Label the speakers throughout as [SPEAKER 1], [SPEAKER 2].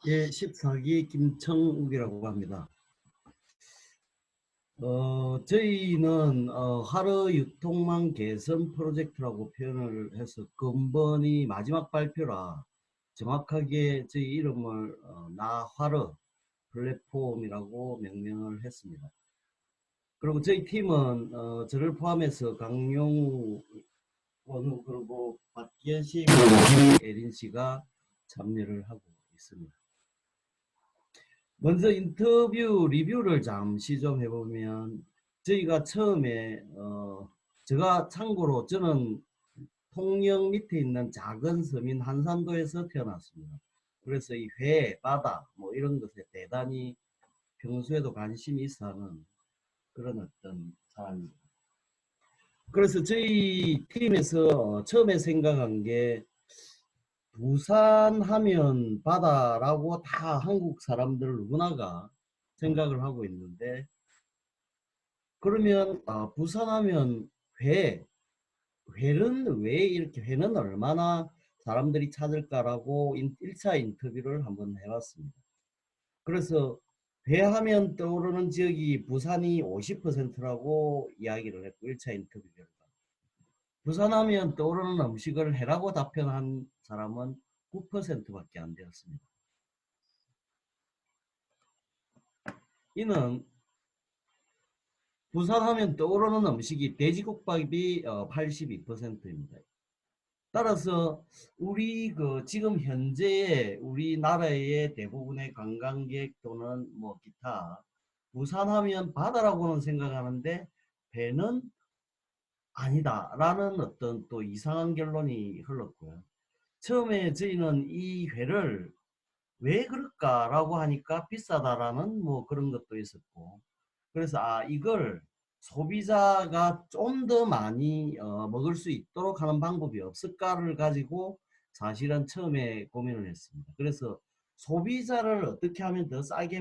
[SPEAKER 1] 예, 14기 김청욱이라고 합니다. 저희는 하루 유통망 개선 프로젝트라고 표현을 해서 근본이 마지막 발표라 정확하게 저희 이름을 나화르 플랫폼이라고 명명을 했습니다. 그리고 저희 팀은 저를 포함해서 강용우 원우 그리고 박기현 씨 그리고 김예린 씨가 참여를 하고 있습니다. 먼저 인터뷰 리뷰를 잠시 좀 해보면 저희가 처음에 제가 참고로 저는 통영 밑에 있는 작은 섬인 한산도에서 태어났습니다. 그래서 이 회, 바다 뭐 이런 것에 대단히 평소에도 관심이 있어 하는 그런 어떤 사람입니다. 그래서 저희 팀에서 처음에 생각한 게 부산 하면 바다라고 다 한국 사람들 누구나가 생각을 하고 있는데 그러면 부산하면 회, 회는 왜 이렇게 회는 얼마나 사람들이 찾을까라고 1차 인터뷰를 한번 해봤습니다. 그래서 회 하면 떠오르는 지역이 부산이 50%라고 이야기를 했고 1차 인터뷰 결과. 부산하면 떠오르는 음식을 회라고 답변한 사람은 9%밖에 안 되었습니다. 이는 부산하면 떠오르는 음식이 돼지국밥이 82%입니다. 따라서 우리 그 지금 현재 우리나라의 대부분의 관광객 또는 뭐 기타 부산하면 바다라고는 생각하는데 배는 아니다라는 어떤 또 이상한 결론이 흘렀고요. 처음에 저희는 이 회를 왜 그럴까라고 하니까 비싸다라는 뭐 그런 것도 있었고 그래서 이걸 소비자가 좀 더 많이 먹을 수 있도록 하는 방법이 없을까를 가지고 사실은 처음에 고민을 했습니다. 그래서 소비자를 어떻게 하면 더 싸게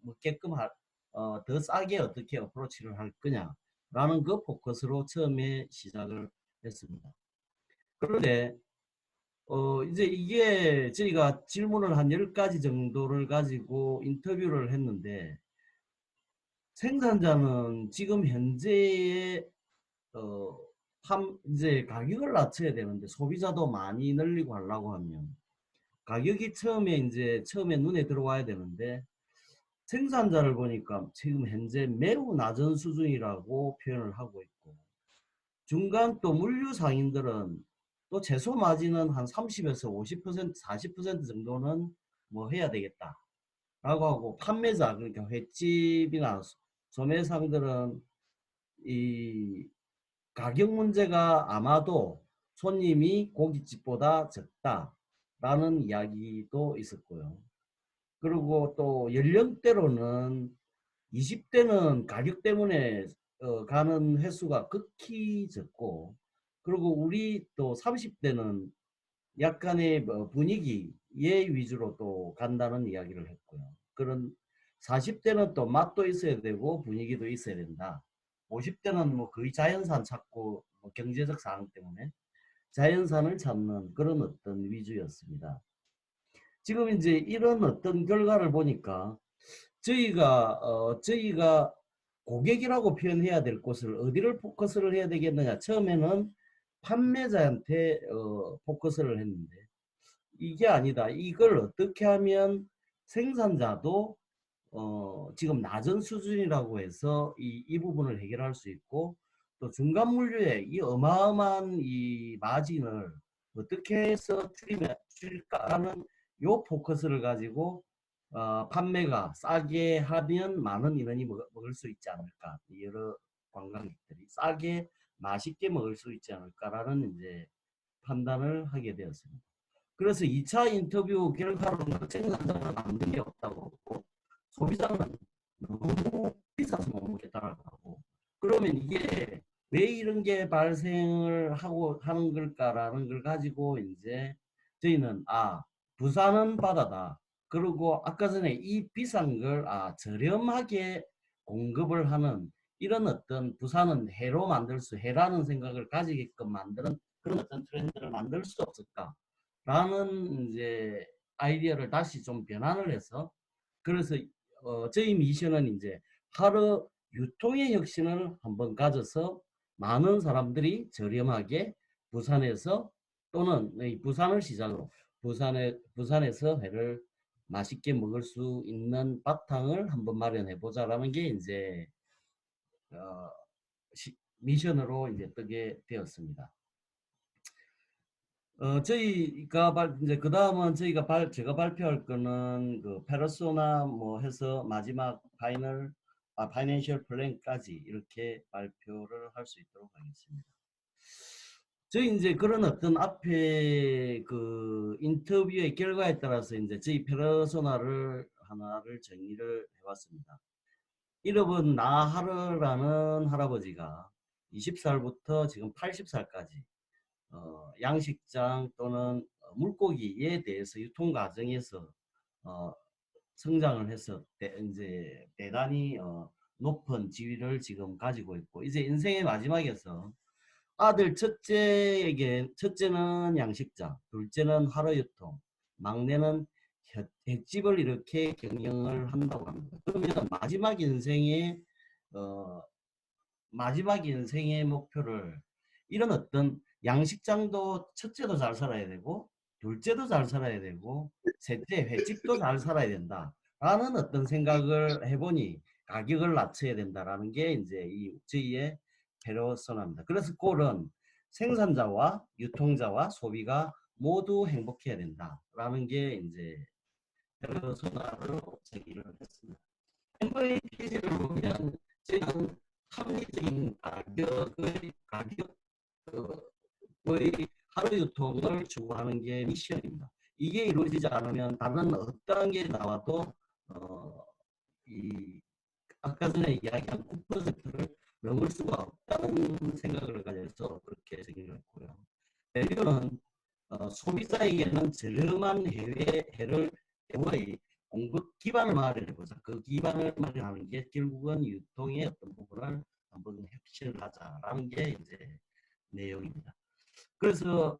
[SPEAKER 1] 먹게끔 더 싸게 어떻게 어프로치를 할 거냐라는 그 포커스로 처음에 시작을 했습니다. 그런데 이제 이게 저희가 질문을 한 10가지 정도를 가지고 인터뷰를 했는데 생산자는 지금 현재의 어, 이제 가격을 낮춰야 되는데 소비자도 많이 늘리고 하려고 하면 가격이 처음에 눈에 들어와야 되는데 생산자를 보니까 지금 현재 매우 낮은 수준이라고 표현을 하고 있고 중간 또 물류 상인들은 또 최소 마진은 한 30에서 50% 40% 정도는 뭐 해야 되겠다 라고 하고 판매자 그러니까 횟집이나 소매상들은 이 가격 문제가 아마도 손님이 고깃집보다 적다라는 이야기도 있었고요. 그리고 또 연령대로는 20대는 가격 때문에 가는 횟수가 극히 적고 그리고 우리 또 30대는 약간의 분위기에 위주로 또 간다는 이야기를 했고요. 그런 40대는 또 맛도 있어야 되고 분위기도 있어야 된다. 50대는 뭐 거의 자연산 찾고 뭐 경제적 상황 때문에 자연산을 찾는 그런 어떤 위주였습니다. 지금 이제 이런 어떤 결과를 보니까 저희가 고객이라고 표현해야 될 곳을 어디를 포커스를 해야 되겠느냐. 처음에는 판매자한테 포커스를 했는데 이게 아니다. 이걸 어떻게 하면 생산자도 지금 낮은 수준이라고 해서 이 부분을 해결할 수 있고 또 중간 물류의 이 어마어마한 이 마진을 어떻게 해서 줄일까라는 요 포커스를 가지고 판매가 싸게 하면 많은 인원이 먹을 수 있지 않을까 여러 관광객들이 싸게 맛있게 먹을 수 있지 않을까라는 이제 판단을 하게 되었습니다. 그래서 2차 인터뷰 결과로는 생산자는 남는 게 없다고 하고 소비자는 너무 비싸서 못 먹겠다라고 하고 그러면 이게 왜 이런 게 발생을 하고 하는 걸까라는 걸 가지고 이제 저희는 부산은 바다다. 그리고 아까 전에 이 비싼 걸 저렴하게 공급을 하는 이런 어떤 부산은 해로 만들 해라는 생각을 가지게끔 만드는 그런 어떤 트렌드를 만들 수 없을까? 라는 이제 아이디어를 다시 좀 변환을 해서, 그래서 저희 미션은 이제 하루 유통의 혁신을 한번 가져서 많은 사람들이 저렴하게 부산에서, 또는 이 부산을 시작으로 부산에서 회를 맛있게 먹을 수 있는 바탕을 한번 마련해 보자라는 게 이제 어, 미션으로 이제 뜨게 되었습니다. 저희가 이제 그 다음은 저희가 제가 발표할 거는 그 페르소나 뭐 해서 마지막 파이낸셜 플랜까지 이렇게 발표를 할 수 있도록 하겠습니다. 저희 이제 그런 어떤 앞에 그 인터뷰의 결과에 따라서 이제 저희 페르소나를 하나를 정의를 해봤습니다. 이름은 나하르라는 할아버지가 20살부터 지금 80살까지 양식장 또는 물고기에 대해서 유통 과정에서 어, 성장을 해서 이제 대단히 높은 지위를 지금 가지고 있고, 이제 인생의 마지막에서 아들 첫째는 양식장, 둘째는 하루유통, 막내는 횟집을 이렇게 경영을 한다고 합니다. 그러면 어, 마지막 인생의 목표를, 이런 어떤 양식장도 첫째도 잘 살아야 되고 둘째도 잘 살아야 되고 셋째 횟집도 잘 살아야 된다 라는 어떤 생각을 해보니 가격을 낮춰야 된다라는 게 이제 이 저희의 페르소나입니다. 그래서 꼴은 생산자와 유통자와 소비가 모두 행복해야 된다라는 게 이제 페르소나로 제기를 했습니다. MVP를 보면 저는 합리적인 가격의 하루 유통을 추구하는 게 미션입니다. 이게 이루어지지 않으면 다른 어떠한 게 나와도 어, 이 아까 전에 이야기한 9%를 넘을 수가 없다는 생각을 가져서 그렇게 생각을 했고요. 밸류는 소비자에게는 저렴한 해외의 공급 기반을 마련해보자. 그 기반을 마련하는 게 결국은 유통의 어떤 부분을 한번 혁신을 하자라는 게 이제 내용입니다. 그래서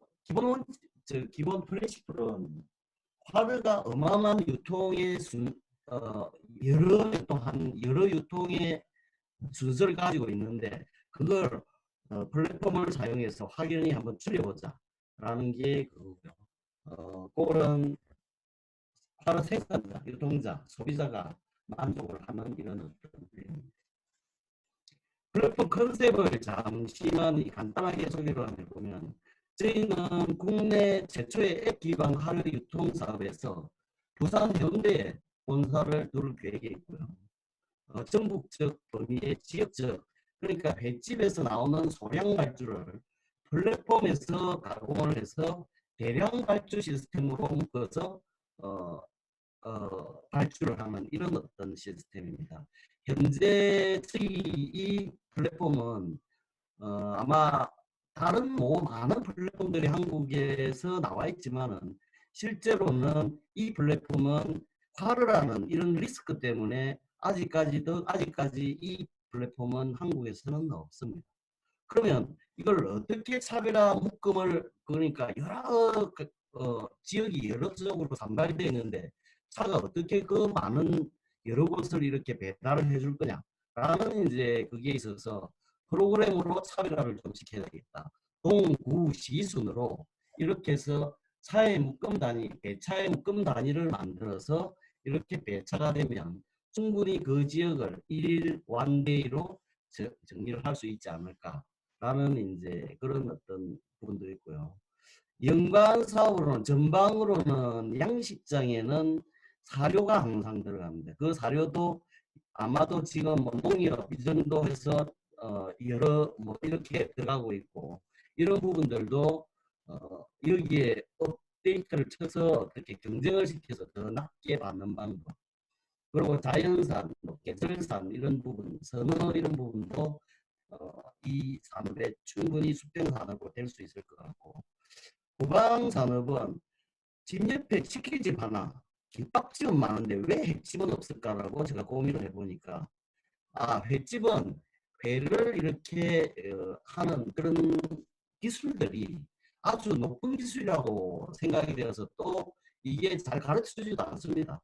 [SPEAKER 1] 기본 프린시플은 화르가 어마어마한 유통의 여러 유통의 순서를 가지고 있는데, 그걸 플랫폼을 사용해서 확연히 한번 줄여보자 라는 게 그거고요. 그런 바로 생산자, 유통자, 소비자가 만족을 하는 이런 어떤 플랫폼 컨셉을 잠시만 간단하게 소개를 해보면, 저희는 국내 최초의 앱 기반 하루 유통 사업에서 부산 현대에 본사를 둘 계획에 있고요. 전국적 범위의 지역적, 그러니까 횟집에서 나오는 소량 발주를 플랫폼에서 가공을 해서 대량 발주 시스템으로 묶어서 어, 발주를 하는 이런 어떤 시스템입니다. 현재 이 플랫폼은 아마 다른 많은 플랫폼들이 한국에서 나와 있지만은 실제로는 이 플랫폼은 화르라는 이런 리스크 때문에 아직까지 이 플랫폼은 한국에서는 없습니다. 그러면 이걸 어떻게 차별화 묶음을, 그러니까 여러 지역이 여러 지역으로 산발되어 있는데 차가 어떻게 그 많은 여러 곳을 이렇게 배달을 해줄 거냐라는 이제 그게 있어서 프로그램으로 차별화를 좀 시켜야 되겠다. 동구시 순으로 이렇게 해서 배차의 묶음 단위를 만들어서 이렇게 배차가 되면 충분히 그 지역을 일일 원데이로 정리를 할 수 있지 않을까라는 이제 그런 어떤 부분도 있고요. 연관 사업으로는, 전방으로는 양식장에는 사료가 항상 들어갑니다. 그 사료도 아마도 지금 뭐 농협 이 정도 해서 여러 뭐 이렇게 들어가고 있고, 이런 부분들도 여기에 업데이트를 쳐서 어떻게 경쟁을 시켜서 더 낮게 받는 방법, 그리고 자연산, 뭐 계절산 이런 부분, 선어 이런 부분도 이 산업에 충분히 수평 산업으로 될 수 있을 것 같고, 후방 산업은 집 옆에 치킨집 하나, 김밥집은 많은데 왜 횟집은 없을까라고 제가 고민을 해보니까, 횟집은 회를 이렇게 하는 그런 기술들이 아주 높은 기술이라고 생각이 되어서, 또 이게 잘 가르쳐주지도 않습니다.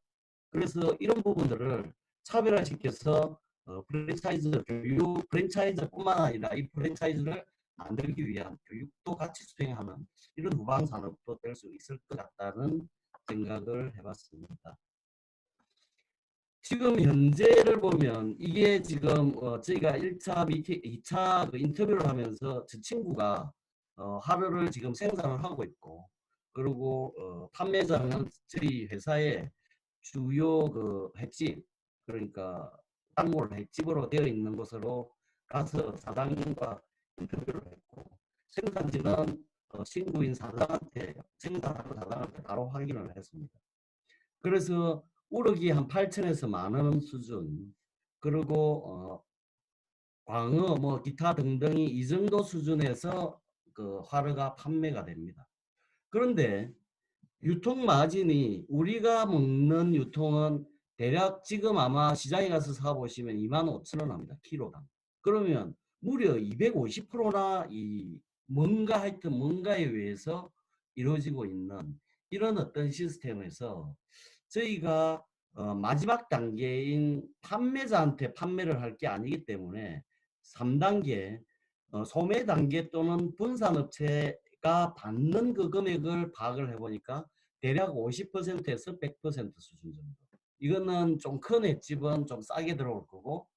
[SPEAKER 1] 그래서 이런 부분들을 차별화시켜서 프랜차이즈 교육 프랜차이즈뿐만 아니라 이 프랜차이즈를 만들기 위한 교육도 같이 수행하는 이런 후방 산업도 될 수 있을 것 같다는 생각을 해봤습니다. 지금 현재를 보면 이게 지금 저희가 1차 미팅, 2차 그 인터뷰를 하면서 저 친구가 하루를 지금 생산을 하고 있고, 그리고 판매자는 저희 회사의 주요 그 횟집, 그러니까 단골 횟집으로 되어 있는 곳으로 가서 사장님과 인터뷰를 했고, 생산지는 친구인 사장한테, 생산하는 사장한테 바로 확인을 했습니다. 그래서 우럭이 한 8천에서 만원 수준, 그리고 광어 뭐 기타 등등이 이 정도 수준에서 그 화르가 판매가 됩니다. 그런데 유통 마진이 우리가 먹는 유통은 대략 지금 아마 시장에 가서 사보시면 25,000원 합니다. 키로당. 그러면 무려 250%나 이 뭔가 하여튼 뭔가에 의해서 이루어지고 있는 이런 어떤 시스템에서 저희가 마지막 단계인 판매자한테 판매를 할 게 아니기 때문에 3단계 소매 단계 또는 분산업체가 받는 그 금액을 파악을 해보니까 대략 50%에서 100% 수준 정도. 이거는 좀 큰 횟집은 좀 싸게 들어올 거고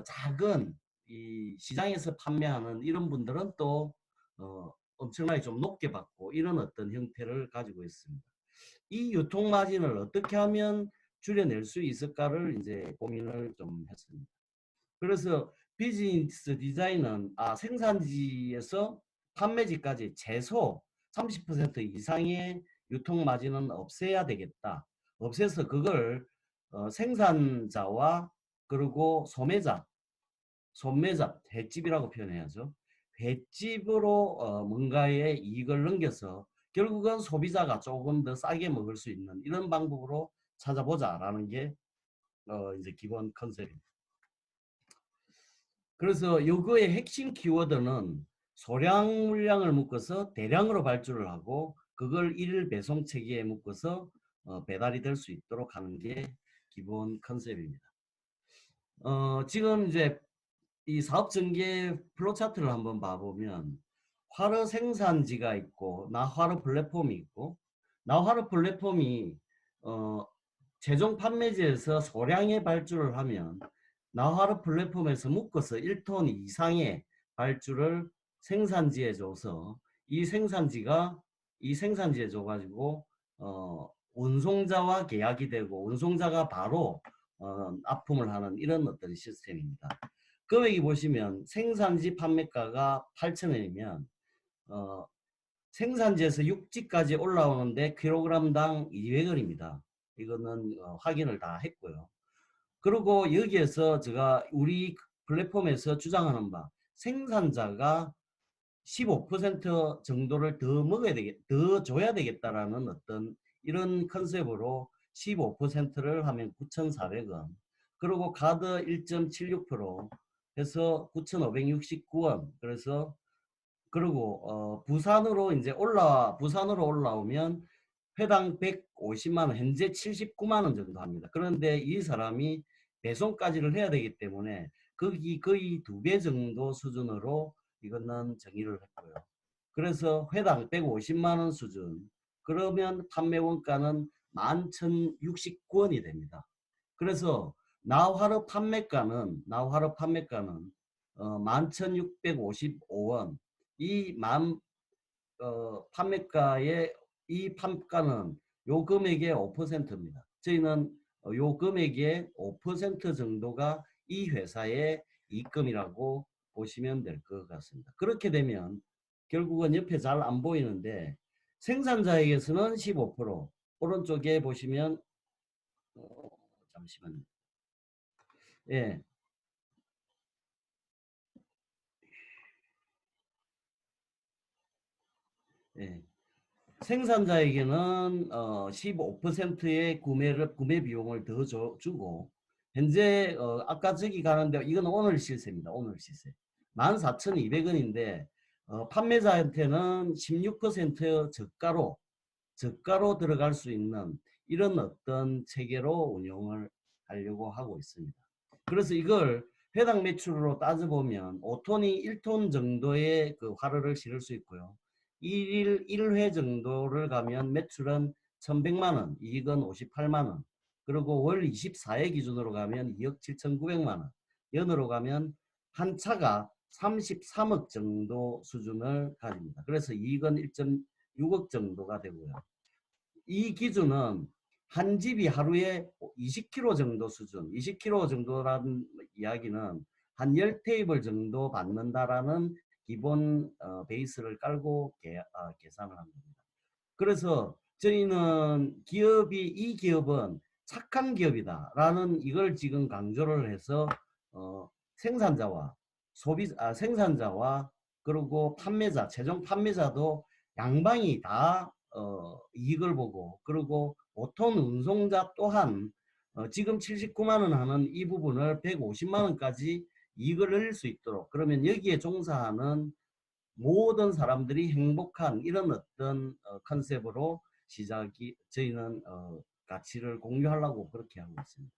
[SPEAKER 1] 작은 이 시장에서 판매하는 이런 분들은 또 엄청나게 좀 높게 받고 이런 어떤 형태를 가지고 있습니다. 이 유통 마진을 어떻게 하면 줄여낼 수 있을까를 이제 고민을 좀 했습니다. 그래서 비즈니스 디자인은 생산지에서 판매지까지 최소 30% 이상의 유통 마진은 없애야 되겠다. 없애서 그걸 생산자와 그리고 소매자, 횟집이라고 표현해야죠. 횟집으로 뭔가의 이익을 넘겨서 결국은 소비자가 조금 더 싸게 먹을 수 있는 이런 방법으로 찾아보자라는 게 이제 기본 컨셉입니다. 그래서 요거의 핵심 키워드는 소량 물량을 묶어서 대량으로 발주를 하고 그걸 일일 배송 체계에 묶어서 배달이 될 수 있도록 하는 게 기본 컨셉입니다. 지금 이제 이 사업 전개 플로 차트를 한번 봐보면 화로 생산지가 있고 나화로 플랫폼이 있고, 나화로 플랫폼이 최종 판매지에서 소량의 발주를 하면 나화로 플랫폼에서 묶어서 1톤 이상의 발주를 생산지에 줘서 이 생산지에 줘가지고 운송자와 계약이 되고 운송자가 바로 납품을 하는 이런 어떤 시스템입니다. 금액이 보시면 생산지 판매가가 8,000원이면 생산지에서 육지까지 올라오는데 킬로그램당 200원입니다. 이거는 확인을 다 했고요. 그리고 여기에서 제가 우리 플랫폼에서 주장하는 바 생산자가 15% 정도를 더 먹어야 더 줘야 되겠다라는 어떤 이런 컨셉으로 15%를 하면 9,400원. 그리고 카드 1.76% 해서 9,569원. 그래서 그리고 부산으로 이제 부산으로 올라오면 회당 150만 원, 현재 79만 원 정도 합니다. 그런데 이 사람이 배송까지를 해야 되기 때문에 거기 거의 2배 정도 수준으로 이거는 정의를 했고요. 그래서 회당 150만 원 수준. 그러면 판매 원가는 11,069원이 됩니다. 그래서 나화로 판매가는 11,655원. 판매가의 이 판가는 요 금액의 5%입니다. 저희는 요 금액의 5% 정도가 이 회사의 이익금이라고 보시면 될 것 같습니다. 그렇게 되면 결국은 옆에 잘 안 보이는데 생산자에게서는 15%, 오른쪽에 보시면 잠시만요. 예, 예. 생산자에게는 15%의 구매 비용을 더 주고 현재 아까 저기 가는데 이건 오늘 시세입니다. 오늘 시세 14,200원인데 판매자한테는 16% 저가로 저가로 들어갈 수 있는 이런 어떤 체계로 운영을 하려고 하고 있습니다. 그래서 이걸 회당 매출으로 따져보면 5톤이 1톤 정도의 그 화로를 실을 수 있고요. 1회 정도를 가면 매출은 1100만원, 이익은 58만원, 그리고 월 24회 기준으로 가면 2억 7,900만원, 연으로 가면 한 차가 33억 정도 수준을 가집니다. 그래서 이익은 1.6억 정도가 되고요. 이 기준은 한 집이 하루에 20kg 정도 수준, 20kg 정도라는 이야기는 한 10테이블 정도 받는다라는 기본 베이스를 깔고 계산을 합니다. 그래서 저희는 이 기업은 착한 기업이다라는 이걸 지금 강조를 해서 생산자와 생산자와 그리고 판매자, 최종 판매자도 양방이 다 이익을 보고, 그리고 5톤 운송자 또한 지금 79만 원 하는 이 부분을 150만 원까지 이익을 늘릴 수 있도록, 그러면 여기에 종사하는 모든 사람들이 행복한 이런 어떤 컨셉으로 저희는 가치를 공유하려고 그렇게 하고 있습니다.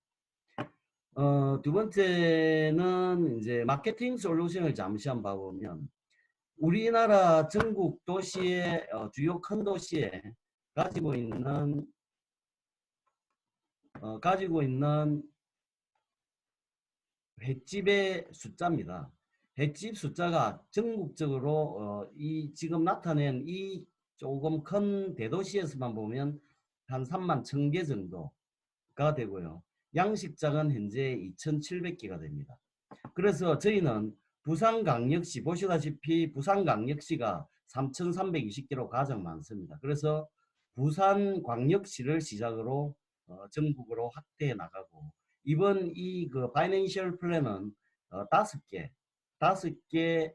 [SPEAKER 1] 두 번째는 이제 마케팅 솔루션을 잠시 한번 봐보면, 우리나라 전국 도시의 주요 큰 도시에 가지고 있는 횟집의 숫자입니다. 횟집 숫자가 전국적으로 이 지금 나타낸 이 조금 큰 대도시에서만 보면 한 3만 1,000개 정도가 되고요. 양식장은 현재 2,700개가 됩니다. 그래서 저희는 부산광역시, 보시다시피 부산광역시가 3,320개로 가장 많습니다. 그래서 부산광역시를 시작으로 전국으로 확대해 나가고, 이번 이 그 파이낸셜 플랜은 다섯 개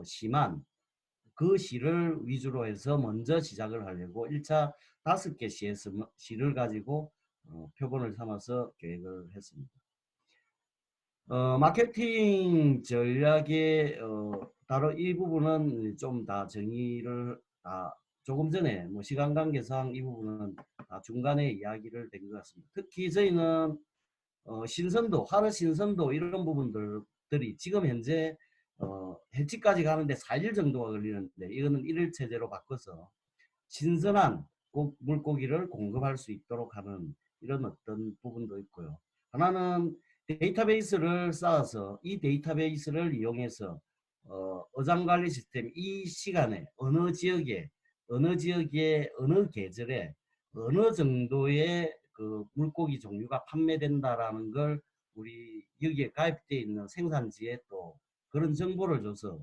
[SPEAKER 1] 시만, 그 시를 위주로 해서 먼저 시작을 하려고 1차 5개 시를 가지고 표본을 삼아서 계획을 했습니다. 마케팅 전략의 바로 이 부분은 좀 다 정의를 조금 전에 뭐 시간 관계상 이 부분은 중간에 이야기를 된 것 같습니다. 특히 저희는 신선도, 하루 신선도 이런 부분들이 지금 현재 해치까지 가는데 4일 정도가 걸리는데, 이거는 1일 체제로 바꿔서 신선한 물고기를 공급할 수 있도록 하는 이런 어떤 부분도 있고요. 하나는 데이터베이스를 쌓아서 이 데이터베이스를 이용해서 어장관리 시스템, 이 시간에 어느 지역에 어느 계절에 어느 정도의 그 물고기 종류가 판매된다라는 걸 우리 여기에 가입되어 있는 생산지에 또 그런 정보를 줘서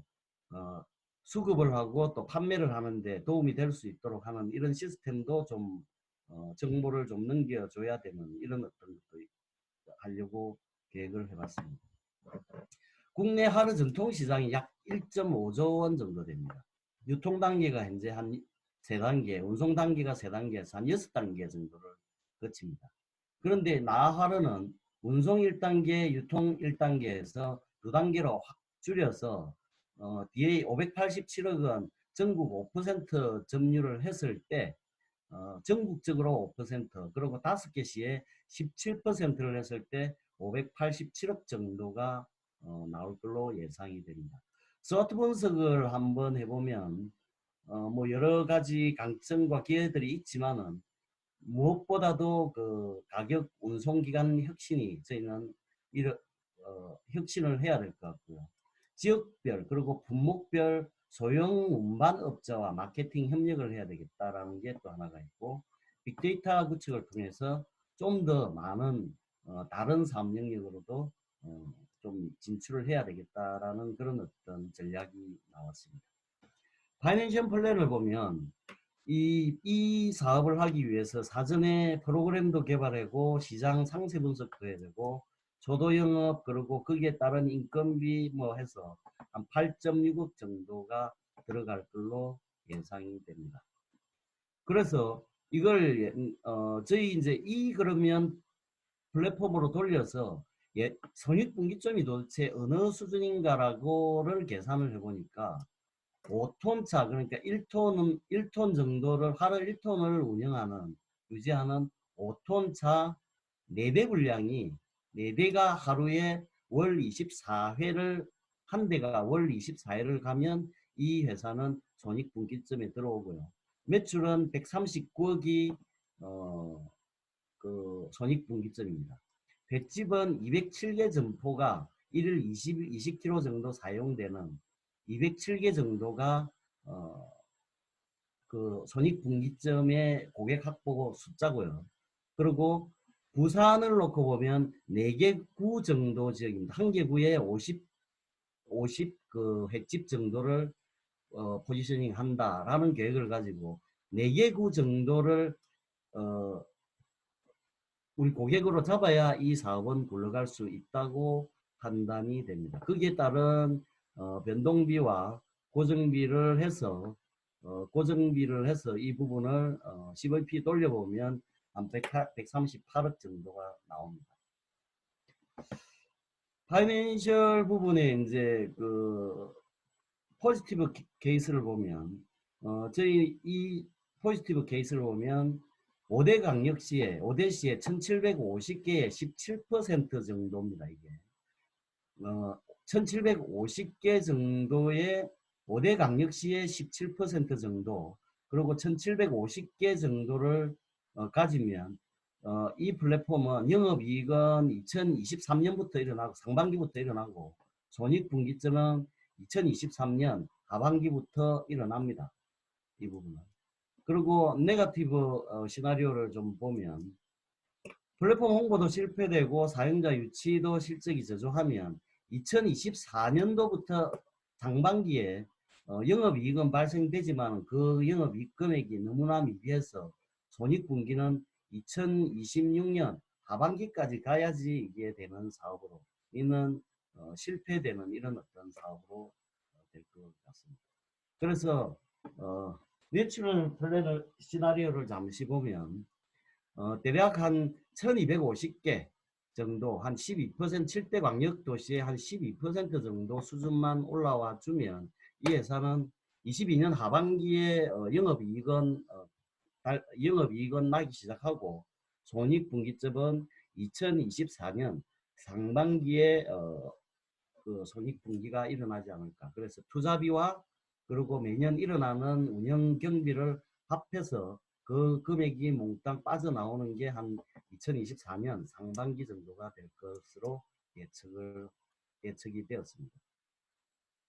[SPEAKER 1] 수급을 하고 또 판매를 하는데 도움이 될 수 있도록 하는 이런 시스템도 좀 정보를 좀 넘겨줘야 되는 이런 어떤 것도 하려고 계획을 해봤습니다. 국내 하루 전통시장이 약 1.5조 원 정도 됩니다. 유통 단계가 현재 한 3단계, 운송 단계가 3단계에서 한 6단계 정도를 거칩니다. 그런데 나하루는 운송 1단계, 유통 1단계에서 2단계로 확 줄여서 DA 587억 원 전국 5% 점유를 했을 때 전국적으로 5%, 그리고 5개 시에 17%를 했을 때 587억 정도가 나올 걸로 예상이 됩니다. 스와트 분석을 한번 해보면 뭐 여러 가지 강점과 기회들이 있지만은 무엇보다도 그 가격 운송기간 혁신이 저희는 혁신을 해야 될 것 같고요. 지역별 그리고 품목별 소형 운반업자와 마케팅 협력을 해야 되겠다라는 게 또 하나가 있고, 빅데이터 구축을 통해서 좀 더 많은 다른 사업 영역으로도 좀 진출을 해야 되겠다라는 그런 어떤 전략이 나왔습니다. 파이낸셜 플랜을 보면 이 사업을 하기 위해서 사전에 프로그램도 개발하고 시장 상세 분석도 해야 되고 조도 영업, 그리고 거기에 따른 인건비 뭐 해서 한 8.6억 정도가 들어갈 걸로 예상이 됩니다. 그래서 이걸 저희 이제 그러면 플랫폼으로 돌려서 손익분기점이 도대체 어느 수준인가라고를 계산을 해보니까 5톤 차, 그러니까 1톤 정도를, 하루 1톤을 운영하는, 유지하는 5톤 차 4대 분량이, 4대가 하루에 월 24회를, 한 대가 월 24회를 가면 이 회사는 손익분기점에 들어오고요. 매출은 139억이 그 손익분기점입니다. 횟집은 207개 점포가 일일 20kg 정도 사용되는 207개 정도가 그 손익분기점의 고객 확보 숫자고요. 그리고 부산을 놓고 보면 4개 구 정도 지역입니다. 한 개 구에 50 그 횟집 정도를 포지셔닝 한다라는 계획을 가지고 4개 구 정도를 어, 우리 고객으로 잡아야 이 사업은 굴러갈 수 있다고 판단이 됩니다. 거기에 따른 변동비와 고정비를 해서 이 부분을 CVP 돌려보면 한 138억 정도가 나옵니다. 파이낸셜 부분에 이제 그 포지티브 케이스를 보면 저희 이 포지티브 케이스를 보면 5대 강력시에 5대시에 1750개의 17% 정도입니다. 이게 1750개 정도의 5대 강력시의 17% 정도, 그리고 1750개 정도를 가지면 이 플랫폼은 영업이익은 2023년부터 일어나고 상반기부터 일어나고 손익분기점은 2023년 하반기부터 일어납니다. 이 부분은. 그리고 네거티브 시나리오를 좀 보면 플랫폼 홍보도 실패되고 사용자 유치도 실적이 저조하면 2024년도부터 상반기에 영업이익은 발생되지만 그 영업이익 금액이 너무나 미비해서 손익분기는 2026년 하반기까지 가야지 이게 되는 사업으로, 이는 실패되는 이런 어떤 사업으로 될 것 같습니다. 그래서 내추럴 플랜을 시나리오를 잠시 보면 대략 한 1250개 정도, 한 12%, 7대 광역도시의 한 12% 정도 수준만 올라와 주면 이 회사는 22년 하반기에 영업이익은 나기 시작하고 손익분기점은 2024년 상반기에 그 손익분기가 일어나지 않을까. 그래서 투자비와 그리고 매년 일어나는 운영 경비를 합해서 그 금액이 몽땅 빠져나오는 게 한 2024년 상반기 정도가 될 것으로 예측이 되었습니다.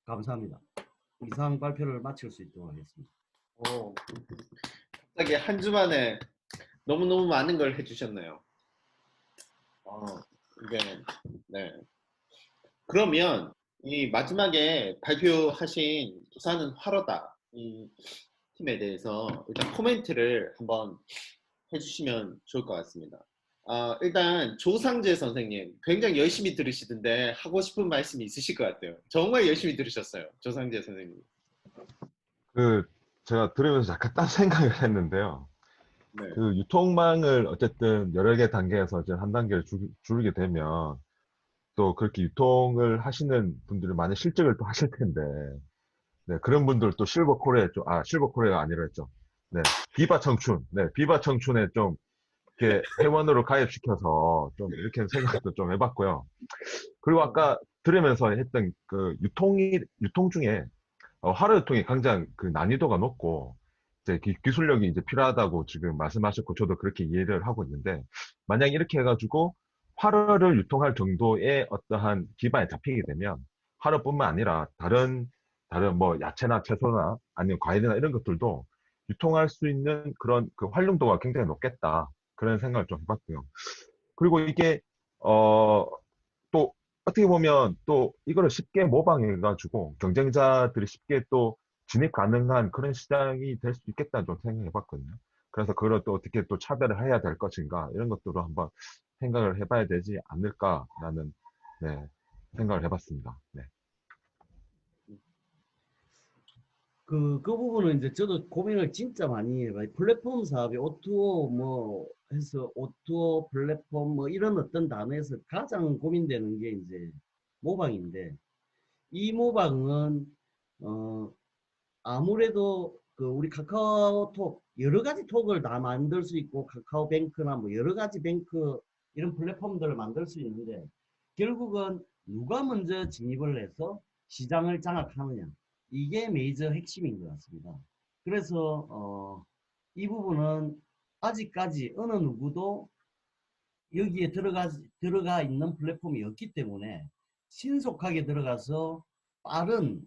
[SPEAKER 1] 감사합니다. 이상 발표를 마칠 수 있도록 하겠습니다.
[SPEAKER 2] 오, 갑자기 한 주만에 너무너무 많은 걸 해주셨네요. 이게, 네. 그러면 이 마지막에 발표하신 부산은 화로다 이 팀에 대해서 일단 코멘트를 한번 해주시면 좋을 것 같습니다. 일단 조상재 선생님 굉장히 열심히 들으시던데 하고 싶은 말씀이 있으실 것 같아요. 정말 열심히 들으셨어요. 조상재 선생님.
[SPEAKER 3] 그 제가 들으면서 약간 딴 생각을 했는데요.
[SPEAKER 2] 네.
[SPEAKER 3] 그 유통망을 어쨌든 여러 개 단계에서 이제 한 단계를 줄이게 되면 또 그렇게 유통을 하시는 분들이 많은 실적을 또 하실 텐데, 네, 그런 분들 또 실버 코리아가 아니라 했죠. 네, 비바 청춘, 네, 비바 청춘에 좀 이렇게 회원으로 가입시켜서 좀 이렇게 생각도 좀 해봤고요. 그리고 아까 들으면서 했던 그 유통 중에 화로 유통이 가장 그 난이도가 높고 이제 기술력이 이제 필요하다고 지금 말씀하셨고 저도 그렇게 이해를 하고 있는데, 만약 이렇게 해가지고 화로를 유통할 정도의 어떠한 기반이 잡히게 되면 화로뿐만 아니라 다른 뭐 야채나 채소나 아니면 과일이나 이런 것들도 유통할 수 있는 그런 그 활용도가 굉장히 높겠다, 그런 생각을 좀 해봤고요. 그리고 이게 또 어떻게 보면 또 이거를 쉽게 모방해가지고 경쟁자들이 쉽게 또 진입 가능한 그런 시장이 될 수 있겠다 좀 생각해봤거든요. 그래서 그걸 또 어떻게 또 차별을 해야 될 것인가 이런 것들을 한번 생각을 해봐야 되지 않을까라는, 네, 생각을 해봤습니다. 네.
[SPEAKER 1] 그 부분은 이제 저도 고민을 진짜 많이 해봐요. 플랫폼 사업이 오토 뭐 해서 오토 플랫폼 뭐 이런 어떤 단어에서 가장 고민되는 게 이제 모방인데, 이 모방은 아무래도 그 우리 카카오톡 여러 가지 톡을 다 만들 수 있고 카카오뱅크나 뭐 여러 가지 뱅크 이런 플랫폼들을 만들 수 있는데 결국은 누가 먼저 진입을 해서 시장을 장악하느냐 이게 메이저 핵심인 것 같습니다. 그래서 이 부분은 아직까지 어느 누구도 여기에 들어가 있는 플랫폼이 없기 때문에 신속하게 들어가서 빠른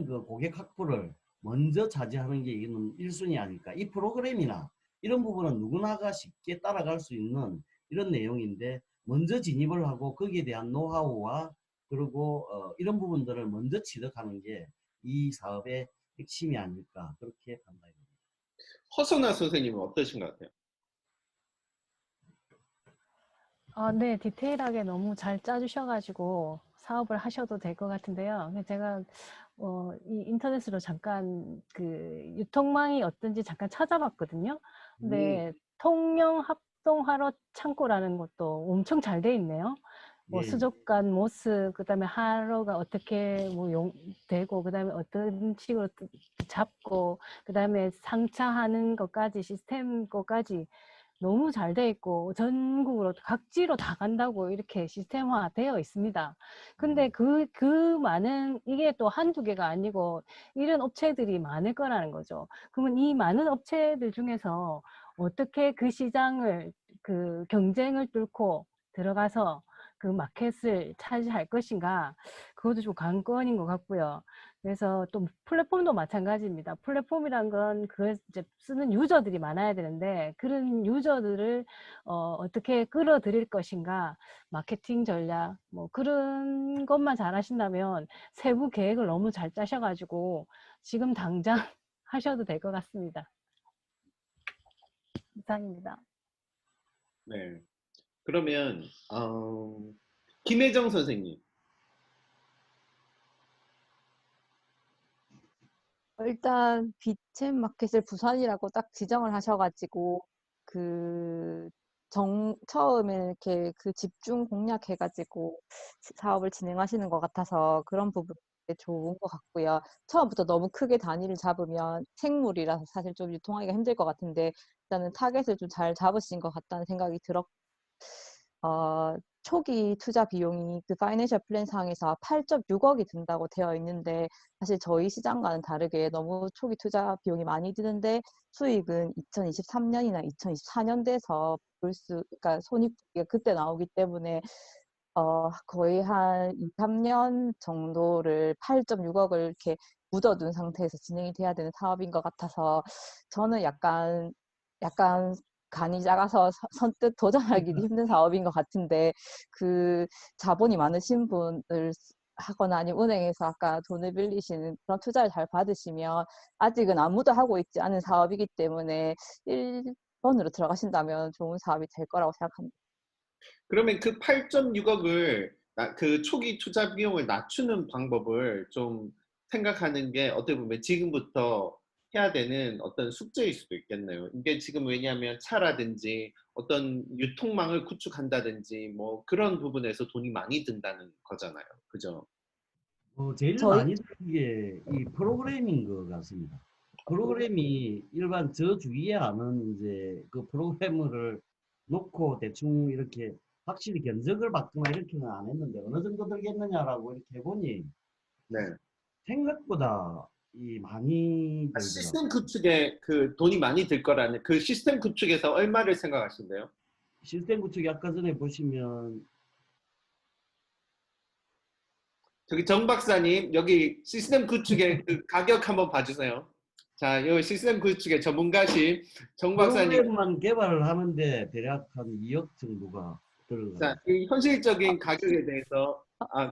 [SPEAKER 1] 그 고객 확보를 먼저 차지하는 게 이건 1순위 아닐까. 이 프로그램이나 이런 부분은 누구나가 쉽게 따라갈 수 있는 이런 내용인데 먼저 진입을 하고 거기에 대한 노하우와 그리고 이런 부분들을 먼저 취득하는 게 이 사업의 핵심이 아닐까 그렇게 판단합니다.
[SPEAKER 2] 허선아 선생님은 어떠신 것 같아요?
[SPEAKER 4] 네, 디테일하게 너무 잘 짜주셔가지고 사업을 하셔도 될 것 같은데요. 제가 이 인터넷으로 잠깐 그 유통망이 어떤지 잠깐 찾아봤거든요. 근데 통영 합동화로 창고라는 것도 엄청 잘 돼 있네요. 뭐
[SPEAKER 1] 예.
[SPEAKER 4] 수족관, 모스, 그다음에 하로가 어떻게 뭐 되고, 그다음에 어떤 식으로 잡고, 그다음에 상차하는 것까지 시스템 것까지 너무 잘 돼 있고 전국으로 각지로 다 간다고 이렇게 시스템화 되어 있습니다. 근데 그 많은 이게 또 한두 개가 아니고 이런 업체들이 많을 거라는 거죠. 그러면 이 많은 업체들 중에서 어떻게 그 시장을 그 경쟁을 뚫고 들어가서 그 마켓을 차지할 것인가, 그것도 좀 관건인 것 같고요. 그래서 또 플랫폼도 마찬가지입니다. 플랫폼이란 건 그 이제 쓰는 유저들이 많아야 되는데 그런 유저들을 어떻게 끌어들일 것인가, 마케팅 전략 뭐 그런 것만 잘 하신다면 세부 계획을 너무 잘 짜셔가지고 지금 당장 하셔도 될 것 같습니다. 이상입니다.
[SPEAKER 2] 네. 그러면 김혜정 선생님.
[SPEAKER 5] 일단 비챔 마켓을 부산이라고 딱 지정을 하셔가지고 처음에 이렇게 그 집중 공략해가지고 사업을 진행하시는 것 같아서 그런 부분이 좋은 것 같고요. 처음부터 너무 크게 단위를 잡으면 생물이라서 사실 좀 유통하기가 힘들 것 같은데 일단은 타겟을 좀 잘 잡으신 것 같다는 생각이 들었고, 초기 투자 비용이 그 파이낸셜 플랜 상에서 8.6억이 든다고 되어 있는데 사실 저희 시장과는 다르게 너무 초기 투자 비용이 많이 드는데 수익은 2023년이나 2024년 돼서 그러니까 손익이 그때 나오기 때문에 거의 한 2, 3년 정도를 8.6억을 이렇게 묻어둔 상태에서 진행이 돼야 되는 사업인 것 같아서 저는 약간 간이 작아서 선뜻 도전하기도 힘든 사업인 것 같은데 그 자본이 많으신 분을 하거나 아니면 은행에서 아까 돈을 빌리시는 그런 투자를 잘 받으시면 아직은 아무도 하고 있지 않은 사업이기 때문에 1번으로 들어가신다면 좋은 사업이 될 거라고 생각합니다.
[SPEAKER 2] 그러면 그 8.6억을 그 초기 투자 비용을 낮추는 방법을 좀 생각하는 게 어떻게 보면 지금부터 해야 되는 어떤 숙제일 수도 있겠네요. 이게 지금 왜냐하면 차라든지 어떤 유통망을 구축한다든지 뭐 그런 부분에서 돈이 많이 든다는 거잖아요. 그죠?
[SPEAKER 1] 제일
[SPEAKER 5] 저희
[SPEAKER 1] 많이 드는 게 이 프로그램인 것 같습니다. 프로그램이 일반 저 주위에 아는 이제 그 프로그래머를 놓고 대충 이렇게 확실히 견적을 받거나 이렇게는 안 했는데 어느 정도 들겠느냐라고 이렇게 해보니
[SPEAKER 2] 네.
[SPEAKER 1] 생각보다 많이 들더라고요.
[SPEAKER 2] 시스템 구축에 그 돈이 많이 들 거라는 그 시스템 구축에서 얼마를 생각하신대요?
[SPEAKER 1] 시스템 구축이 아까 전에 보시면
[SPEAKER 2] 저기 정 박사님 여기 시스템 구축의 그 가격 한번 봐주세요. 자, 요 시스템 구축의 전문가신 정 박사님.
[SPEAKER 1] 프로그램만 개발을 하는데 대략 한 2억 정도가 들어가요.
[SPEAKER 2] 자, 이 현실적인 가격에 대해서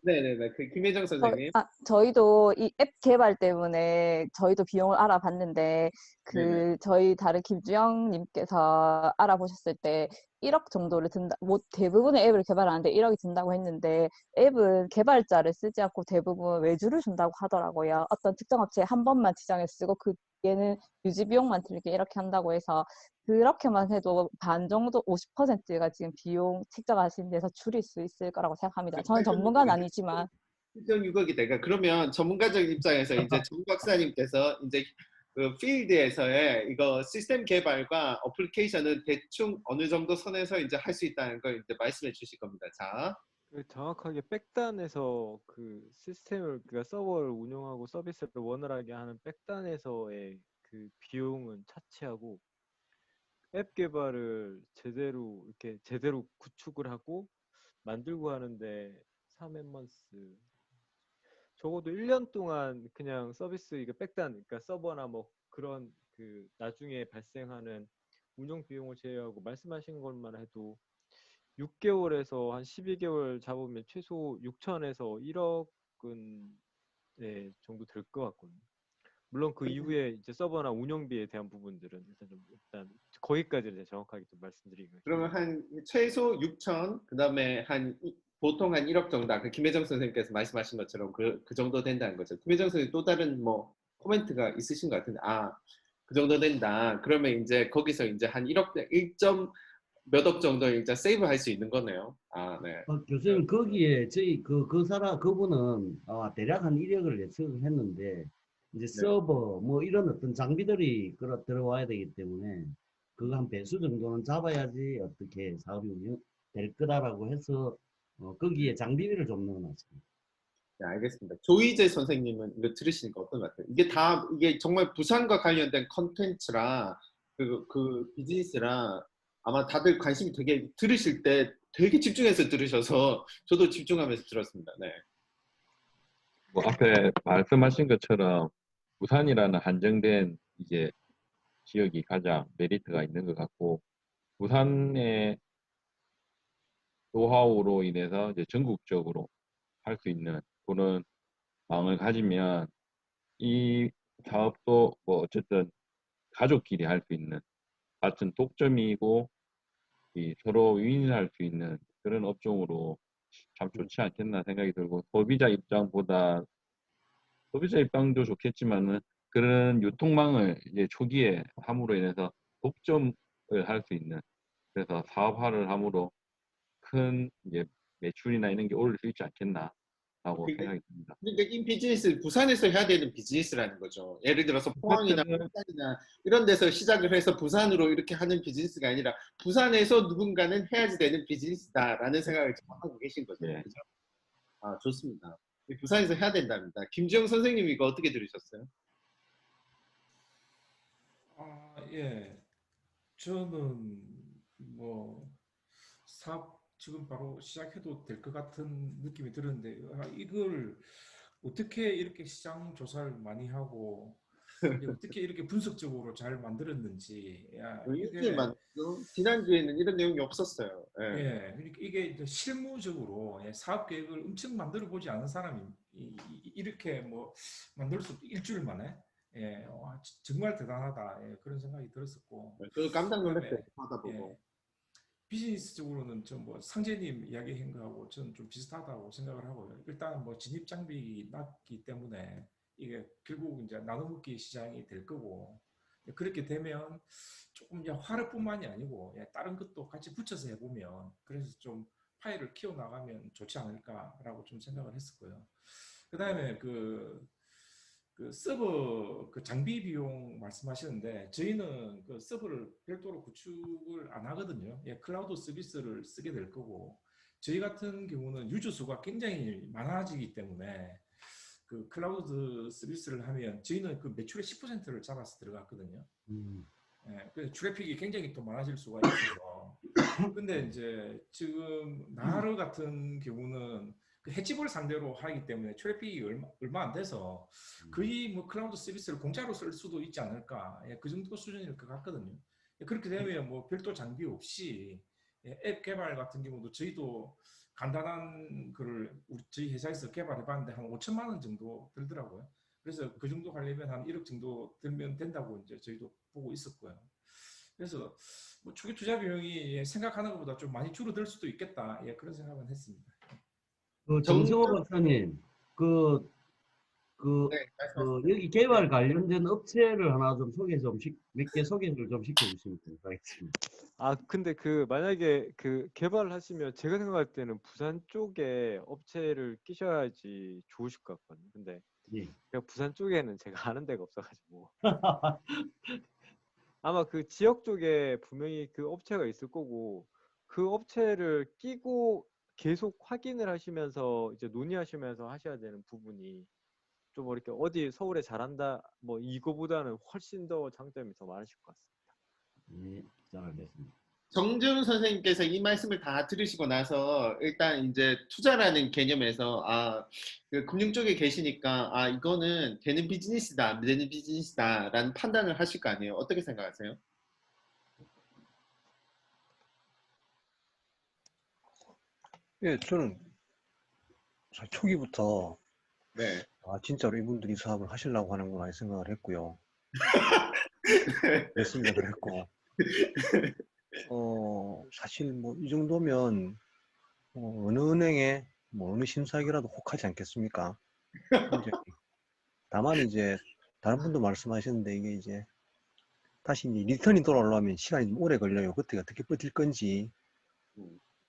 [SPEAKER 2] 네네네. 그 김혜정 선생님.
[SPEAKER 5] 저희도 이 앱 개발 때문에 저희도 비용을 알아봤는데
[SPEAKER 2] 네네.
[SPEAKER 5] 저희 다른 김주영님께서 알아보셨을 때 1억 정도를 든다. 뭐 대부분의 앱을 개발하는데 1억이 든다고 했는데 앱은 개발자를 쓰지 않고 대부분 외주를 준다고 하더라고요. 어떤 특정 업체에 한 번만 지정해 쓰고 그 얘는 유지 비용만 들게 이렇게 한다고 해서 그렇게만 해도 반 정도 50%가 지금 비용 책정하신 데서 줄일 수 있을 거라고 생각합니다. 저는 전문가는 아니지만
[SPEAKER 2] 1.6억이 되가 그러면 전문가적 입장에서 이제 정 박사님께서 이제 그 필드에서의 이거 시스템 개발과 어플리케이션은 대충 어느 정도 선에서 이제 할 수 있다는 걸 이제 말씀해 주실 겁니다. 자,
[SPEAKER 6] 정확하게 백단에서 그 시스템을 그러니까 서버를 운영하고 서비스를 원활하게 하는 백단에서의 그 비용은 차치하고 앱 개발을 제대로 구축을 하고 만들고 하는데 3앤먼스 적어도 1년 동안 그냥 서비스 이게 백단 그러니까 서버나 뭐 그런 그 나중에 발생하는 운영 비용을 제외하고 말씀하신 것만 해도 6개월에서 한 12개월 잡으면 최소 6천에서 1억은 네, 정도 될 것 같거든요. 물론 그 이후에 이제 서버나 운영비에 대한 부분들은 일단 거기까지는 제가 정확하게 좀 말씀드리기가
[SPEAKER 2] 그러면 한 최소 6천, 그다음에 보통 한 1억 정도. 그 김혜정 선생님께서 말씀하신 것처럼 그 정도 된다는 거죠. 김혜정 선생님 또 다른 뭐 코멘트가 있으신 것 같은데, 그 정도 된다. 그러면 이제 거기서 이제 한 1억, 1점 몇억 정도 이제 세이브 할 수 있는 거네요. 네.
[SPEAKER 1] 교수님 거기에 저희 그분은 대략 한 1억을 예측을 했는데 이제
[SPEAKER 2] 네.
[SPEAKER 1] 서버 뭐 이런 어떤 장비들이 들어와야 되기 때문에 그거 한 배수 정도는 잡아야지 어떻게 사업이 운영될 거다라고 해서 거기에 장비비를 좀 넣어놨습니다.
[SPEAKER 2] 네, 알겠습니다. 조희재 선생님은 이거 들으시니까 어떤 것 같아요? 이게 정말 부산과 관련된 컨텐츠라 그 비즈니스라 아마 다들 관심이 되게 들으실 때 되게 집중해서 들으셔서 저도 집중하면서 들었습니다. 네.
[SPEAKER 7] 뭐 앞에 말씀하신 것처럼 부산이라는 한정된 이제 지역이 가장 메리트가 있는 것 같고 부산의 노하우로 인해서 이제 전국적으로 할 수 있는 그런 마음을 가지면 이 사업도 뭐 어쨌든 가족끼리 할 수 있는 같은 독점이고 서로 윈윈할 수 있는 그런 업종으로 참 좋지 않겠나 생각이 들고 소비자 입장도 좋겠지만은 그런 유통망을 이제 초기에 함으로 인해서 독점을 할 수 있는 그래서 사업화를 함으로 큰 이제 매출이나 이런 게 오를 수 있지 않겠나라고 생각이 듭니다.
[SPEAKER 2] 그러니까 이 비즈니스 부산에서 해야 되는 비즈니스라는 거죠. 예를 들어서 포항이나
[SPEAKER 7] 그렇죠.
[SPEAKER 2] 부산이나 이런 데서 시작을 해서 부산으로 이렇게 하는 비즈니스가 아니라 부산에서 누군가는 해야지 되는 비즈니스다라는 생각을 지금 하고 계신 거죠.
[SPEAKER 7] 네.
[SPEAKER 2] 그죠? 좋습니다. 부산에서 해야 된답니다. 김지영 선생님 이거 어떻게 들으셨어요?
[SPEAKER 8] 예. 저는 뭐 사업 지금 바로 시작해도 될 것 같은 느낌이 들었는데 이걸 어떻게 이렇게 시장 조사를 많이 하고 어떻게 이렇게 분석적으로 잘 만들었는지
[SPEAKER 2] 일주일만 지난주에는 이런 내용이 없었어요. 예.
[SPEAKER 8] 예, 그러니까 이게 이제 실무적으로 사업 계획을 엄청 만들어 보지 않은 사람이 이렇게 뭐 만들 수 일주일 만에 정말 대단하다 그런 생각이 들었었고
[SPEAKER 2] 저도 깜짝 놀랐어요.
[SPEAKER 8] 그다음에,
[SPEAKER 2] 하다 보고.
[SPEAKER 8] 비즈니스적으로는 좀 뭐 상재님 이야기한 거하고 저는 좀 비슷하다고 생각을 하고요. 일단 뭐 진입 장벽이 낮기 때문에 이게 결국 이제 나눠먹기 시장이 될 거고 그렇게 되면 조금 이제 화력뿐만이 아니고 다른 것도 같이 붙여서 해보면 그래서 좀 파일을 키워나가면 좋지 않을까라고 좀 생각을 했었고요. 그 다음에 그 서버 그 장비 비용 말씀하시는데 저희는 그 서버를 별도로 구축을 안 하거든요. 클라우드 서비스를 쓰게 될 거고 저희 같은 경우는 유저 수가 굉장히 많아지기 때문에 그 클라우드 서비스를 하면 저희는 그 매출의 10%를 잡아서 들어갔거든요. 그래서 트래픽이 굉장히 또 많아질 수가 있어서 근데 이제 지금 나르 같은 경우는 그 해치볼 상대로 하기 때문에 트래픽이 얼마 안 돼서 거의 뭐 클라우드 서비스를 공짜로 쓸 수도 있지 않을까 그 정도 수준일 것 같거든요. 그렇게 되면 뭐 별도 장비 없이 앱 개발 같은 경우도 저희도 간단한 거를 저희 회사에서 개발해봤는데 한 5천만 원 정도 들더라고요. 그래서 그 정도 하려면 한 1억 정도 들면 된다고 이제 저희도 보고 있었고요. 그래서 뭐 초기 투자 비용이 생각하는 것보다 좀 많이 줄어들 수도 있겠다 그런 생각은 했습니다.
[SPEAKER 1] 정성호 박사님, 그,
[SPEAKER 2] 네, 말씀하세요.
[SPEAKER 1] 여기 개발 관련된 업체를 하나 좀 몇 개 소개를 좀 시켜주시면 감사하겠습니다.
[SPEAKER 6] 아, 근데 그 만약에 그 개발을 하시면 제가 생각할 때는 부산 쪽에 업체를 끼셔야지 좋으실 것 같거든요. 근데
[SPEAKER 1] 예.
[SPEAKER 6] 제가 부산 쪽에는 제가 아는 데가 없어가지고 아마 그 지역 쪽에 분명히 그 업체가 있을 거고 그 업체를 끼고 계속 확인을 하시면서 이제 논의하시면서 하셔야 되는 부분이 좀 이렇게 어디 서울에 잘한다 뭐 이거보다는 훨씬 더 장점이 더 많으실 것 같습니다.
[SPEAKER 1] 예, 잘 알겠습니다.
[SPEAKER 2] 정재훈 선생님께서 이 말씀을 다 들으시고 나서 일단 이제 투자라는 개념에서 그 금융 쪽에 계시니까 이거는 되는 비즈니스다, 안 되는 비즈니스다라는 판단을 하실 거 아니에요? 어떻게 생각하세요?
[SPEAKER 9] 예, 저는 사실 초기부터
[SPEAKER 2] 네.
[SPEAKER 9] 진짜로 이분들이 사업을 하시려고 하는구나 이 생각을 했고요. 몇 생각을 했고, 사실 뭐 이 정도면 어느 은행에 뭐 어느 신사기라도 혹하지 않겠습니까? 이제 다만 이제 다른 분도 말씀하셨는데 이게 이제 다시 이제 리턴이 돌아오려면 시간이 좀 오래 걸려요. 그때 어떻게 버틸 건지,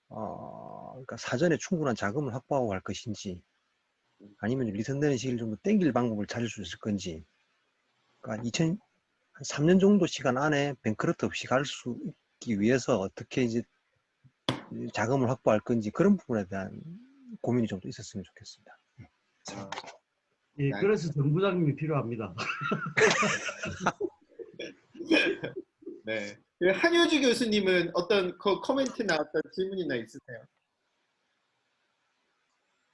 [SPEAKER 9] 그러니까 사전에 충분한 자금을 확보하고 갈 것인지, 아니면 리턴되는 시기를 좀 더 땡길 방법을 찾을 수 있을 건지, 그러니까 3년 정도 시간 안에 뱅크러트 없이 갈 수 있기 위해서 어떻게 이제 자금을 확보할 건지 그런 부분에 대한 고민이 좀 더 있었으면 좋겠습니다.
[SPEAKER 1] 예, 그래서 정부장님이 필요합니다.
[SPEAKER 2] 네. 그 한효주 교수님은 어떤 코멘트나 어떤 질문이나 있으세요?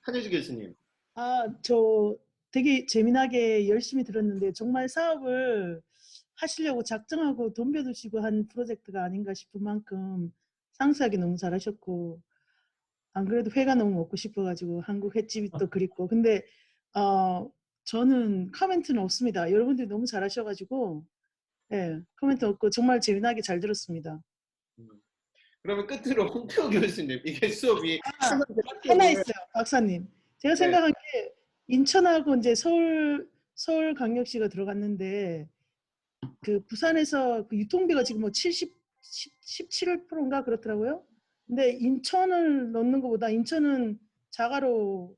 [SPEAKER 2] 한효주 교수님.
[SPEAKER 10] 저 되게 재미나게 열심히 들었는데 정말 사업을 하시려고 작정하고 덤벼드시고 한 프로젝트가 아닌가 싶을 만큼 상세하게 너무 잘하셨고, 안 그래도 회가 너무 먹고 싶어가지고 한국 횟집이 또 그립고. 근데 저는 코멘트는 없습니다. 여러분들이 너무 잘하셔가지고 코멘트 없고 정말 재미나게 잘 들었습니다.
[SPEAKER 2] 그러면 끝으로 홍태호 교수님, 이게 수업이
[SPEAKER 10] 하나 있어요, 박사님. 제가 생각한 게 인천하고 이제 서울광역시가 들어갔는데 그 부산에서 그 유통비가 지금 뭐 17%인가 그렇더라고요. 근데 인천을 넣는 것보다 인천은 자가로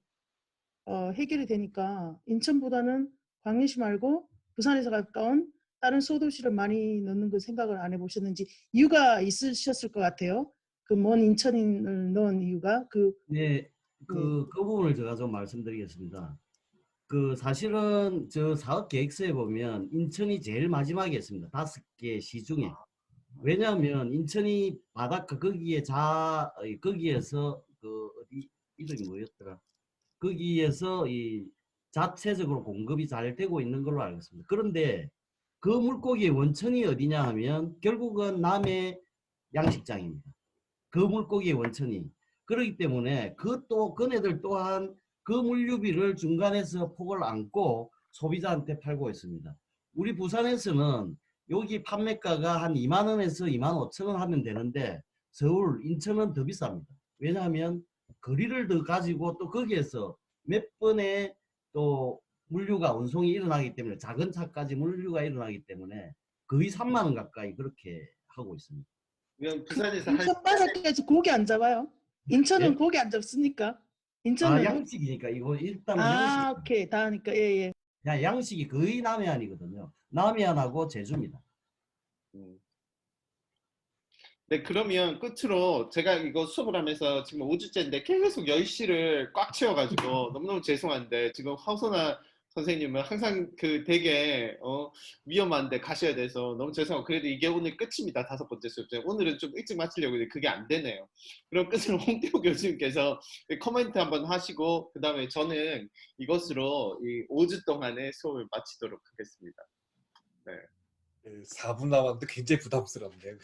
[SPEAKER 10] 해결이 되니까 인천보다는 광역시 말고 부산에서 가까운 다른 소도시를 많이 넣는 걸 생각을 안 해보셨는지 이유가 있으셨을 것 같아요. 그 먼 인천을 넣은 이유가
[SPEAKER 1] 네, 그 부분을 제가 좀 말씀드리겠습니다. 사실은 저 사업 계획서에 보면 인천이 제일 마지막에 있습니다. 5개 시 중에. 왜냐하면 인천이 바닷가 거기에서 어디 이름이 뭐였더라? 거기에서 이 자체적으로 공급이 잘 되고 있는 걸로 알고 있습니다. 그런데 그 물고기의 원천이 어디냐 하면 결국은 남해 양식장입니다. 그 물고기의 원천이. 그렇기 때문에 그네들 또한 그 물류비를 중간에서 폭을 안고 소비자한테 팔고 있습니다. 우리 부산에서는 여기 판매가가 한 2만 원에서 2만 5천 원 하면 되는데 서울, 인천은 더 비쌉니다. 왜냐하면 거리를 더 가지고 또 거기에서 몇 번의 또 물류가 운송이 일어나기 때문에 작은 차까지 물류가 일어나기 때문에 거의 3만 원 가까이 그렇게 하고 있습니다.
[SPEAKER 2] 부산에서
[SPEAKER 10] 인천 바닷가에서 고기 안 잡아요? 인천은
[SPEAKER 1] 예?
[SPEAKER 10] 고기 안 잡습니까? 인천은
[SPEAKER 1] 양식이니까 이거 일단은 양식.
[SPEAKER 10] 오케이. 다 하니까 예.
[SPEAKER 1] 그냥 양식이 거의 남해안이거든요. 남해안하고 제주입니다.
[SPEAKER 2] 네, 그러면 끝으로 제가 이거 수업을 하면서 지금 5주째인데 계속 10시를 꽉 채워가지고 너무너무 죄송한데 지금 황선아 선생님은 항상 되게 위험한데 가셔야 돼서 너무 죄송하고 그래도 이게 오늘 끝입니다. 5번째 수업. 오늘은 좀 일찍 마치려고 했는데 그게 안 되네요. 그럼 끝으로 홍태호 교수님께서 코멘트 한번 하시고 그 다음에 저는 이것으로 이 5주 동안의 수업을 마치도록 하겠습니다. 네.
[SPEAKER 11] 4분 남았는데 굉장히 부담스럽네요.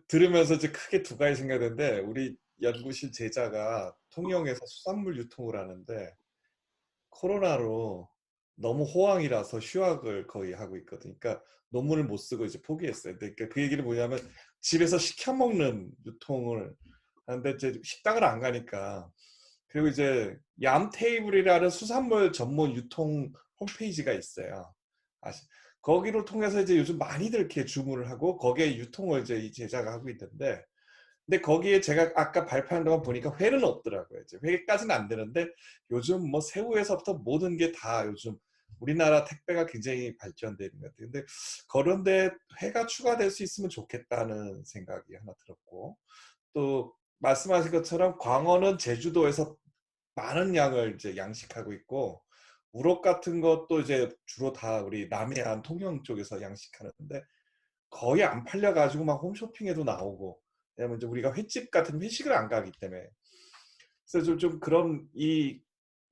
[SPEAKER 11] 들으면서 이제 크게 두 가지 생각했는데 우리 연구실 제자가 통영에서 수산물 유통을 하는데 코로나로 너무 호황이라서 휴학을 거의 하고 있거든요. 그러니까 논문을 못 쓰고 이제 포기했어요. 그러니까 그 얘기는 뭐냐면 집에서 시켜 먹는 유통을 하는데 이제 식당을 안 가니까 그리고 이제 얌테이블이라는 수산물 전문 유통 홈페이지가 있어요. 거기를 통해서 이제 요즘 많이들 이렇게 주문을 하고 거기에 유통을 이제 이 제자가 하고 있는데, 근데 거기에 제가 아까 발표한 동안 보니까 회는 없더라고요. 이제 회까지는 안 되는데 요즘 뭐 새우에서부터 모든 게 다 요즘 우리나라 택배가 굉장히 발전되는 것 같아요. 근데 그런데 회가 추가될 수 있으면 좋겠다는 생각이 하나 들었고, 또 말씀하신 것처럼 광어는 제주도에서 많은 양을 이제 양식하고 있고, 우럭 같은 것도 이제 주로 다 우리 남해안 통영 쪽에서 양식하는데 거의 안 팔려가지고 막 홈쇼핑에도 나오고, 왜냐면 이제 우리가 횟집 같은 회식을 안 가기 때문에. 그래서 좀 그런 이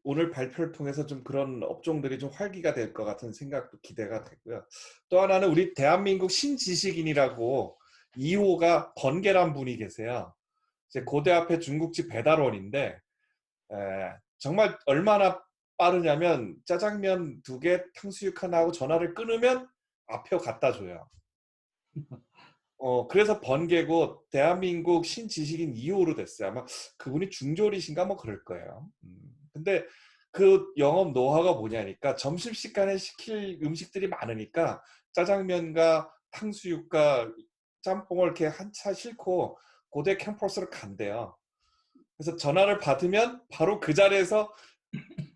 [SPEAKER 11] 오늘 발표를 통해서 좀 그런 업종들이 좀 활기가 될 것 같은 생각도 기대가 되고요. 또 하나는 우리 대한민국 신지식인이라고 2호가 번개란 분이 계세요. 이제 고대 앞에 중국집 배달원인데 정말 얼마나 빠르냐면 짜장면 2개, 탕수육 하나 하고 전화를 끊으면 앞에 갖다 줘요. 그래서 번개고 대한민국 신지식인 2호로 됐어요. 아마 그분이 중졸이신가 뭐 그럴 거예요. 근데 그 영업 노하우가 뭐냐니까 점심시간에 시킬 음식들이 많으니까 짜장면과 탕수육과 짬뽕을 이렇게 한 차 싣고 고대 캠퍼스로 간대요. 그래서 전화를 받으면 바로 그 자리에서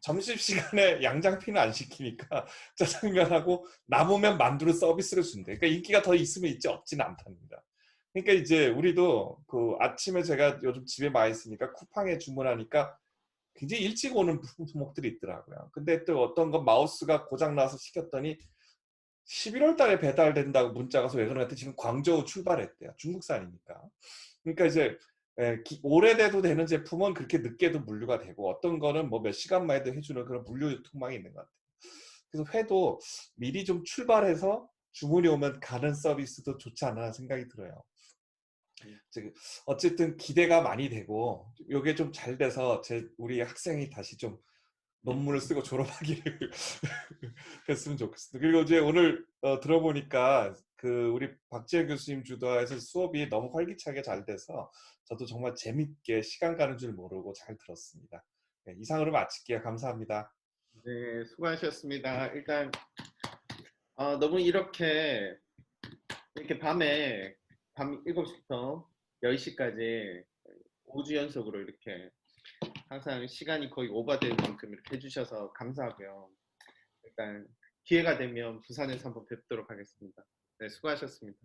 [SPEAKER 11] 점심시간에 양장피는 안 시키니까 짜장면하고 남으면 만두를 서비스를 준대. 그러니까 인기가 더 있으면 있지 없지는 않답니다. 그러니까 이제 우리도 그 아침에 제가 요즘 집에 많이 있으니까 쿠팡에 주문하니까 굉장히 일찍 오는 품목들이 있더라고요. 근데 또 어떤 건 마우스가 고장나서 시켰더니 11월 달에 배달된다고 문자가 와서 왜 그러는데 지금 광저우 출발했대요. 중국산이니까. 그러니까 이제 오래돼도 되는 제품은 그렇게 늦게도 물류가 되고, 어떤 거는 뭐 몇 시간만 해도 해주는 그런 물류 유통망이 있는 것 같아요. 그래서 회도 미리 좀 출발해서 주문이 오면 가는 서비스도 좋지 않나 생각이 들어요. 어쨌든 기대가 많이 되고 이게 좀 잘 돼서 우리 학생이 다시 좀 논문을 쓰고 졸업하기를 했으면 좋겠습니다. 그리고 이제 오늘 들어보니까 그 우리 박지혜 교수님 주도하에서 수업이 너무 활기차게 잘 돼서 저도 정말 재밌게 시간 가는 줄 모르고 잘 들었습니다. 네, 이상으로 마칠게요. 감사합니다.
[SPEAKER 2] 네, 수고하셨습니다. 일단 너무 이렇게 밤에 밤 7시부터 10시까지 5주 연속으로 이렇게 항상 시간이 거의 오버되는 만큼 이렇게 해주셔서 감사하고요. 일단 기회가 되면 부산에서 한번 뵙도록 하겠습니다. 네, 수고하셨습니다.